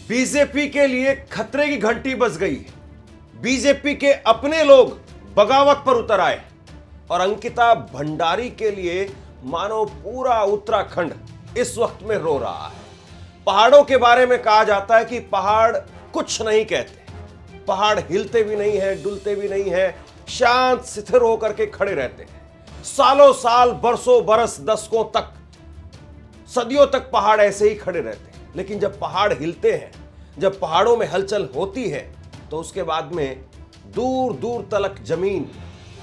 BJP के लिए खतरे की घंटी बज गई। बीजेपी के अपने लोग बगावत पर उतर आए और अंकिता भंडारी के लिए मानो पूरा उत्तराखंड इस वक्त में रो रहा है। पहाड़ों के बारे में कहा जाता है कि पहाड़ कुछ नहीं कहते, पहाड़ हिलते भी नहीं है, डुलते भी नहीं है, शांत स्थिर होकर के खड़े रहते हैं। सालों साल, बरसों बरस, दशकों तक, सदियों तक पहाड़ ऐसे ही खड़े रहते हैं। लेकिन जब पहाड़ हिलते हैं, जब पहाड़ों में हलचल होती है, तो उसके बाद में दूर दूर तलक जमीन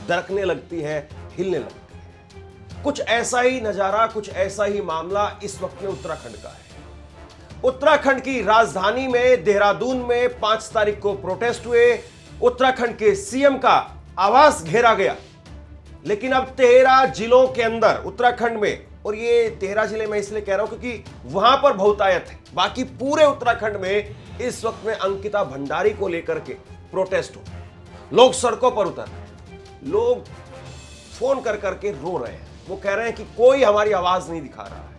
दरकने लगती है, हिलने लगती है। कुछ ऐसा ही नजारा, कुछ ऐसा ही मामला इस वक्त में उत्तराखंड का है। उत्तराखंड की राजधानी में देहरादून में 5 तारीख को प्रोटेस्ट हुए। उत्तराखंड के सीएम का आवास घेरा गया। लेकिन अब 13 जिलों के अंदर उत्तराखंड में, और ये 13 जिले में इसलिए कह रहा हूं क्योंकि वहां पर बहुतायत है, बाकी पूरे उत्तराखंड में इस वक्त में अंकिता भंडारी को लेकर के प्रोटेस्ट हो, लोग सड़कों पर उतर रहे हैं, लोग फोन कर करके रो रहे हैं। वो कह रहे हैं कि कोई हमारी आवाज नहीं दिखा रहा है,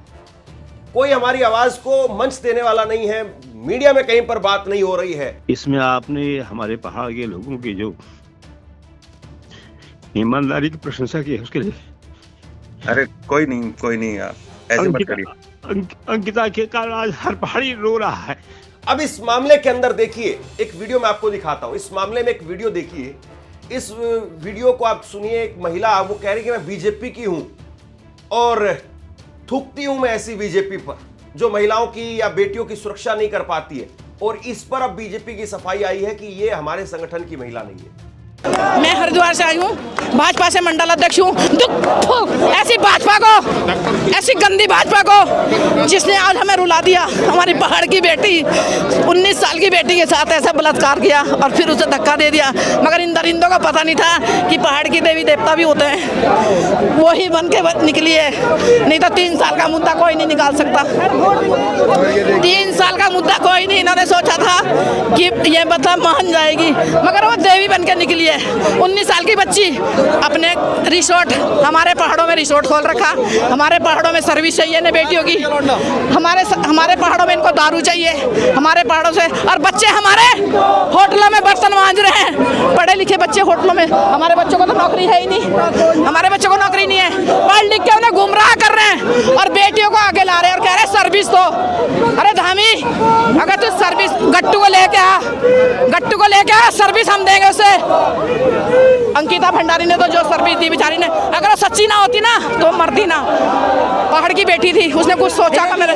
कोई हमारी आवाज को मंच देने वाला नहीं है, मीडिया में कहीं पर बात नहीं हो रही है। इसमें आपने हमारे पहाड़ के लोगों की जो ईमानदारी की प्रशंसा की है उसके लिए अरे कोई नहीं आप ऐसे मत करिए। अंकिता के कारण आज हर पहाड़ी रो रहा है। अब इस मामले के अंदर देखिए, एक वीडियो मैं आपको दिखाता हूं। इस मामले में एक वीडियो देखिए, इस वीडियो को आप सुनिए। एक महिला, वो कह रही कि मैं बीजेपी की हूं और थूकती हूं मैं ऐसी बीजेपी पर जो महिलाओं की या बेटियों की सुरक्षा नहीं कर पाती है। और इस पर अब बीजेपी की सफाई आई है कि ये हमारे संगठन की महिला नहीं है। मैं हरिद्वार से आई हूँ, भाजपा से मंडल अध्यक्ष हूँ। ऐसी भाजपा को, ऐसी गंदी भाजपा को जिसने आज हमें रुला दिया। हमारी पहाड़ की बेटी, 19 साल की बेटी के साथ ऐसा बलात्कार किया और फिर उसे धक्का दे दिया। मगर इन दरिंदों का पता नहीं था कि पहाड़ की देवी देवता भी होते हैं। वो ही बन के निकली है, नहीं तो 3 साल का मुद्दा कोई नहीं निकाल सकता। 3 साल का मुद्दा कोई नहीं। इन्होंने सोचा था कि ये मतलब मान जाएगी, मगर वो देवी बन के निकली है। 19 साल की बच्ची अपने रिसोर्ट, हमारे पहाड़ों में रिसोर्ट खोल रखा। हमारे पहाड़ों में सर्विस चाहिए ना बेटियों की, हमारे पहाड़ों में इनको दारू चाहिए, हमारे पहाड़ों से। और बच्चे हमारे होटलों में बर्तन मांज रहे हैं, पढ़े लिखे बच्चे होटलों में। हमारे बच्चों को तो नौकरी है ही नहीं, हमारे बच्चों को नौकरी नहीं है। पढ़ लिख के उन्हें गुमराह कर रहे हैं और बेटियों को आगे ला रहे हैं और कह रहे हैं सर्विस दो। अरे धामी, अगर तू सर्विस गट्टू को लेके आ, सर्विस हम देंगे उसे। अंकिता भंडारी ने तो जो सर्विस दी बेचारी ने, अगर वो सच्ची ना होती ना तो मरती ना। पहाड़ की बेटी थी, उसने कुछ सोचा का मेरे